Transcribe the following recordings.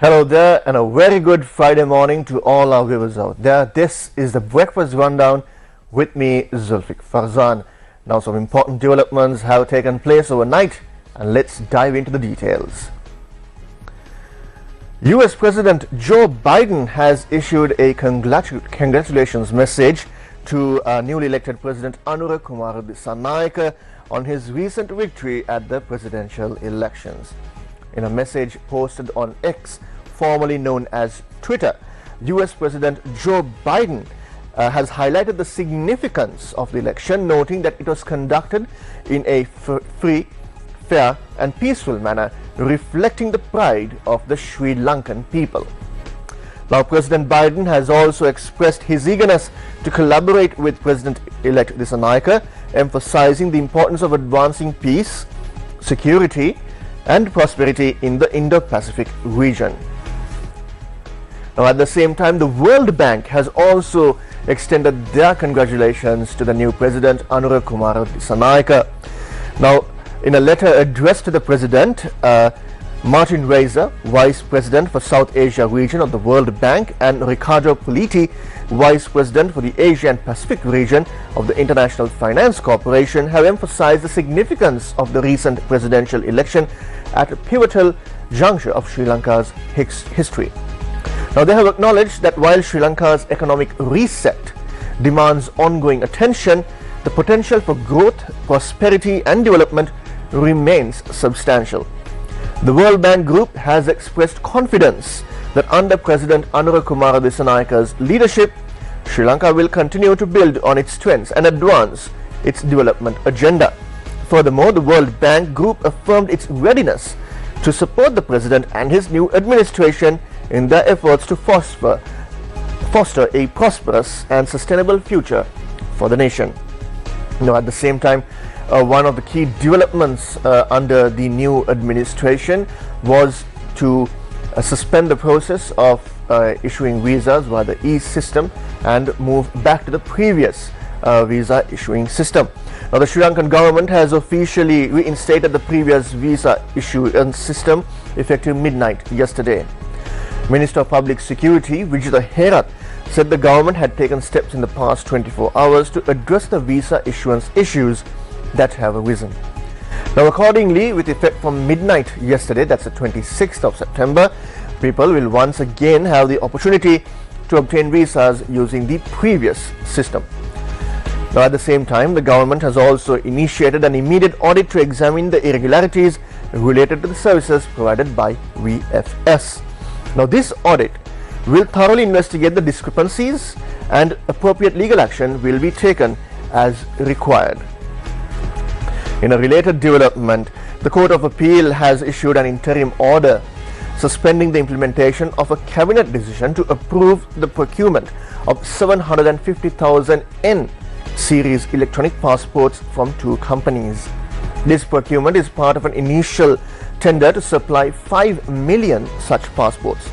Hello there, and a very good Friday morning to all our viewers out there. This is the Breakfast Rundown with me, Zulfick. Farzan. Now some important developments have taken place overnight, and let's dive into the details. US President Joe Biden has issued a congratulations message to newly elected President Anura Kumar Dissanayake on his recent victory at the presidential elections. In a message posted on X, formerly known as Twitter, US President Joe Biden has highlighted the significance of the election, noting that it was conducted in a free, fair and peaceful manner, reflecting the pride of the Sri Lankan people. Now, President Biden has also expressed his eagerness to collaborate with President-elect Dissanayake, emphasizing the importance of advancing peace, security and prosperity in the Indo-Pacific region. Now, at the same time, the World Bank has also extended their congratulations to the new President Anura Kumar Dissanayake. Now, in a letter addressed to the President, Martin Reiser, Vice President for South Asia region of the World Bank, and Ricardo Politi, Vice President for the Asia and Pacific region of the International Finance Corporation, have emphasized the significance of the recent presidential election at a pivotal juncture of Sri Lanka's history. Now, they have acknowledged that while Sri Lanka's economic reset demands ongoing attention, the potential for growth, prosperity and development remains substantial. The World Bank Group has expressed confidence that under President Anura Kumar Dissanayake's leadership, Sri Lanka will continue to build on its strengths and advance its development agenda. Furthermore, the World Bank Group affirmed its readiness to support the President and his new administration in their efforts to foster a prosperous and sustainable future for the nation. Now, at the same time, one of the key developments under the new administration was to suspend the process of issuing visas via the e-system and move back to the previous visa issuing system. Now, the Sri Lankan government has officially reinstated the previous visa issuance system effective midnight yesterday. Minister of Public Security Vijitha Herath said the government had taken steps in the past 24 hours to address the visa issuance issues that have arisen. Now, accordingly, with effect from midnight yesterday, that's the 26th of September, people will once again have the opportunity to obtain visas using the previous system. Now, at the same time, the government has also initiated an immediate audit to examine the irregularities related to the services provided by VFS. Now, this audit will thoroughly investigate the discrepancies and appropriate legal action will be taken as required. In a related development, the Court of Appeal has issued an interim order suspending the implementation of a cabinet decision to approve the procurement of 750,000 N series electronic passports from two companies. This procurement is part of an initial tender to supply 5 million such passports.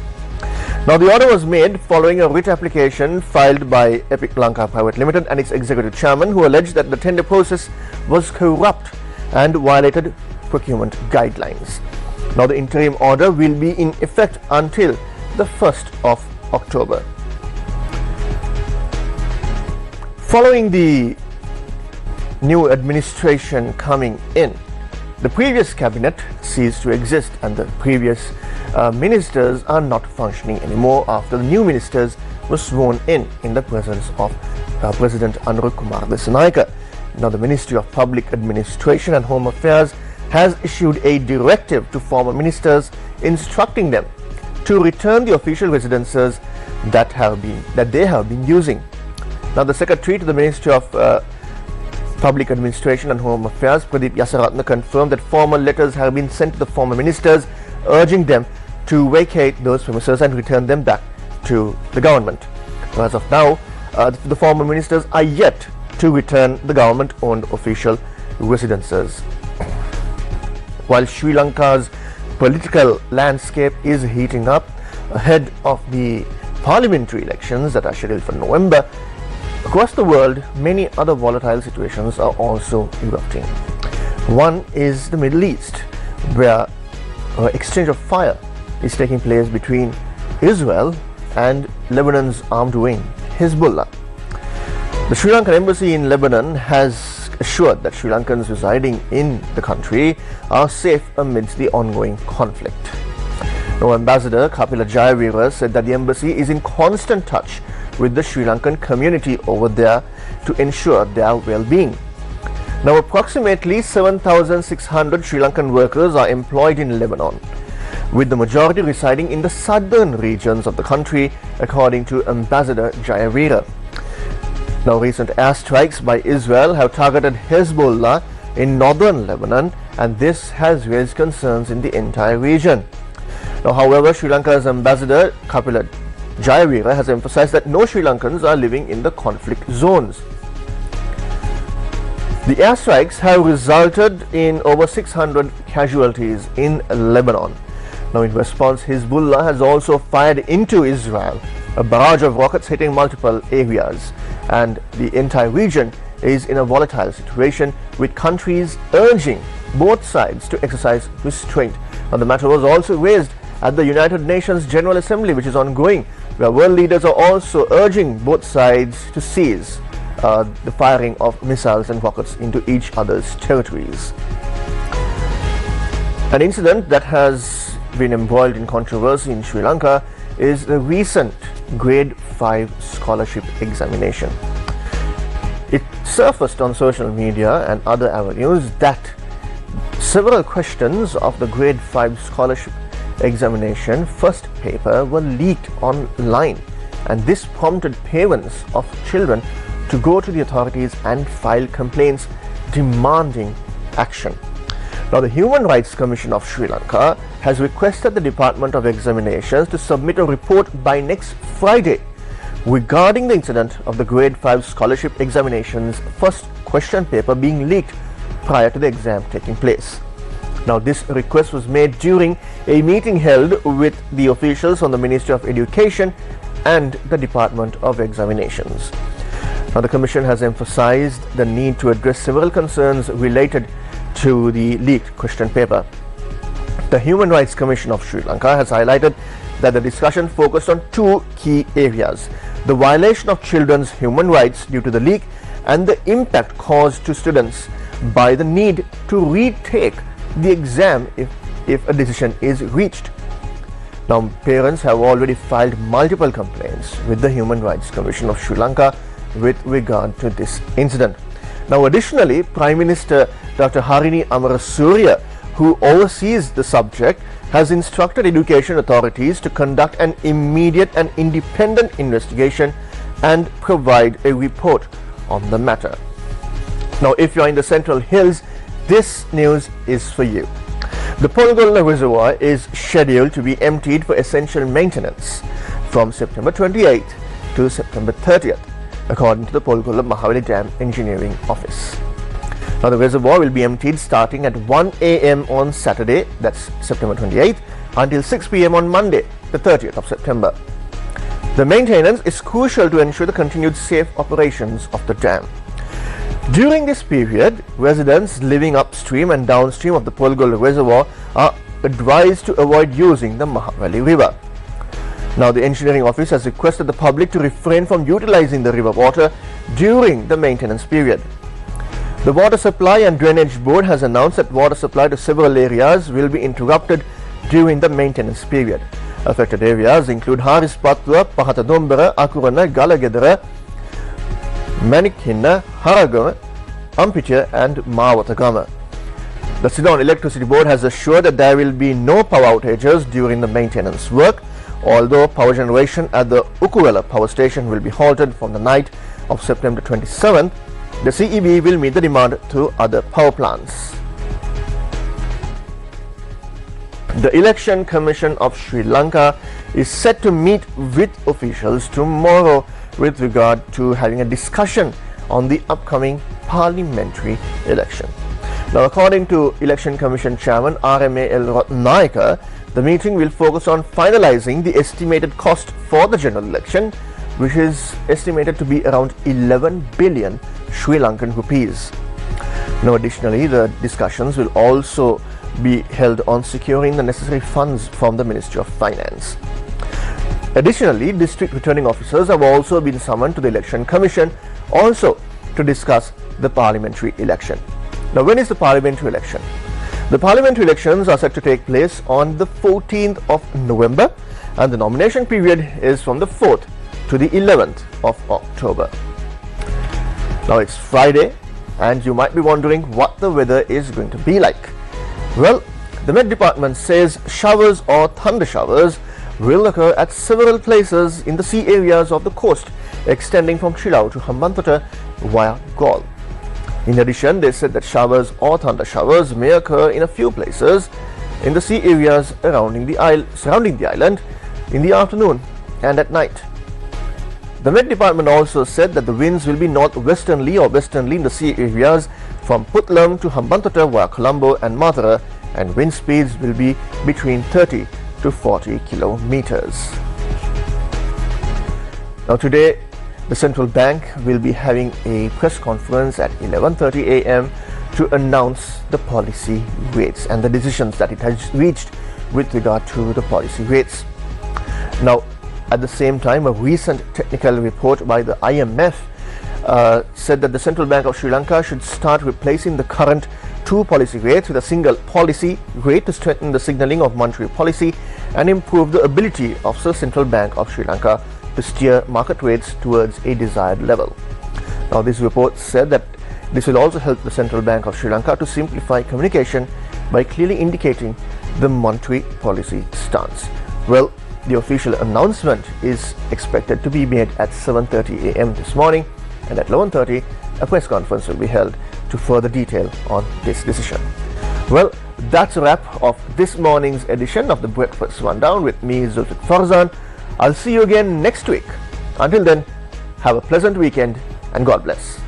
Now, the order was made following a writ application filed by Epic Lanka Private Limited and its executive chairman, who alleged that the tender process was corrupt and violated procurement guidelines. Now, the interim order will be in effect until the 1st of October. Following the new administration coming in, the previous cabinet ceased to exist and the previous ministers are not functioning anymore after the new ministers were sworn in the presence of President Anura Kumar Dissanayake. Now, the Ministry of Public Administration and Home Affairs has issued a directive to former ministers instructing them to return the official residences that they have been using. Now, the Secretary to the Ministry of Public Administration and Home Affairs, Pradeep Yasaratna, confirmed that formal letters have been sent to the former ministers urging them to vacate those premises and return them back to the government. As of now, the former ministers are yet to return the government-owned official residences. While Sri Lanka's political landscape is heating up ahead of the parliamentary elections that are scheduled for November, across the world, many other volatile situations are also erupting. One is the Middle East, where exchange of fire is taking place between Israel and Lebanon's armed wing, Hezbollah. The Sri Lankan embassy in Lebanon has assured that Sri Lankans residing in the country are safe amidst the ongoing conflict. Now, Ambassador Kapila Jayavira said that the embassy is in constant touch with the Sri Lankan community over there to ensure their well-being. Now, approximately 7,600 Sri Lankan workers are employed in Lebanon, with the majority residing in the southern regions of the country, according to Ambassador Jayavira. Now, recent airstrikes by Israel have targeted Hezbollah in northern Lebanon, and this has raised concerns in the entire region. Now, however, Sri Lanka's Ambassador Kapila Jayavira has emphasized that no Sri Lankans are living in the conflict zones. The airstrikes have resulted in over 600 casualties in Lebanon. Now, in response, Hezbollah has also fired into Israel, a barrage of rockets hitting multiple areas, and the entire region is in a volatile situation, with countries urging both sides to exercise restraint. Now, the matter was also raised at the United Nations General Assembly, which is ongoing, where world leaders are also urging both sides to cease the firing of missiles and rockets into each other's territories. An incident that has been embroiled in controversy in Sri Lanka is the recent Grade 5 scholarship examination. It surfaced on social media and other avenues that several questions of the Grade 5 scholarship examination first paper were leaked online, and this prompted parents of children to go to the authorities and file complaints demanding action. Now, the Human Rights Commission of Sri Lanka has requested the Department of Examinations to submit a report by next Friday regarding the incident of the Grade 5 scholarship examination's first question paper being leaked prior to the exam taking place. Now, this request was made during a meeting held with the officials from the Ministry of Education and the Department of Examinations. Now, the Commission has emphasized the need to address several concerns related to the leaked question paper. The Human Rights Commission of Sri Lanka has highlighted that the discussion focused on two key areas: the violation of children's human rights due to the leak and the impact caused to students by the need to retake the exam if a decision is reached. Now, parents have already filed multiple complaints with the Human Rights Commission of Sri Lanka with regard to this incident. Now, additionally, Prime Minister Dr. Harini Amarasuriya, who oversees the subject, has instructed education authorities to conduct an immediate and independent investigation and provide a report on the matter. Now, if you are in the Central Hills, this news is for you. The Polgolla reservoir is scheduled to be emptied for essential maintenance from September 28th to September 30th, according to the Polgolla Mahavali Dam Engineering Office. Now, the reservoir will be emptied starting at 1 a.m. on Saturday, that's September 28th, until 6 p.m. on Monday, the 30th of September. The maintenance is crucial to ensure the continued safe operations of the dam. During this period, residents living upstream and downstream of the Polgolla reservoir are advised to avoid using the Mahavali River. Now, the engineering office has requested the public to refrain from utilizing the river water during the maintenance period. The Water Supply and Drainage Board has announced that water supply to several areas will be interrupted during the maintenance period. Affected areas include Harispatwa, Pahata Dombara, Akurana, Galagedara, Manikhinna, Haragama, Ampitya and Mawatagama. The Ceylon Electricity Board has assured that there will be no power outages during the maintenance work, although power generation at the Ukuwela power station will be halted from the night of September 27th. The CEB will meet the demand through other power plants. The Election Commission of Sri Lanka is set to meet with officials tomorrow with regard to having a discussion on the upcoming parliamentary election. Now, according to Election Commission Chairman RMA L. Ratnayaka, the meeting will focus on finalizing the estimated cost for the general election, which is estimated to be around 11 billion Sri Lankan rupees. Now, additionally, the discussions will also be held on securing the necessary funds from the Ministry of Finance. Additionally, district returning officers have also been summoned to the Election Commission also to discuss the parliamentary election. Now, when is the parliamentary election? The parliamentary elections are set to take place on the 14th of November, and the nomination period is from the 4th to the 11th of October. Now, it's Friday, and you might be wondering what the weather is going to be like. Well, the Met Department says showers or thunder showers will occur at several places in the sea areas of the coast, extending from Chilao to Hambantota via Galle. In addition, they said that showers or thunder showers may occur in a few places in the sea areas surrounding the island in the afternoon and at night. The Met Department also said that the winds will be northwesterly or westerly in the sea areas from Putlam to Hambantota via Colombo and Mathura, and wind speeds will be between 30 to 40 kilometers. Now, today the central bank will be having a press conference at 11:30 a.m. to announce the policy rates and the decisions that it has reached with regard to the policy rates. Now, at the same time, a recent technical report by the IMF said that the Central Bank of Sri Lanka should start replacing the current two policy rates with a single policy rate to strengthen the signalling of monetary policy and improve the ability of the Central Bank of Sri Lanka to steer market rates towards a desired level. Now, this report said that this will also help the Central Bank of Sri Lanka to simplify communication by clearly indicating the monetary policy stance. Well, the official announcement is expected to be made at 7:30 a.m. this morning, and at 11:30 a press conference will be held to further detail on this decision. Well, that's a wrap of this morning's edition of the Breakfast Rundown with me, Zulfick Farzan. I'll see you again next week. Until then, have a pleasant weekend and God bless.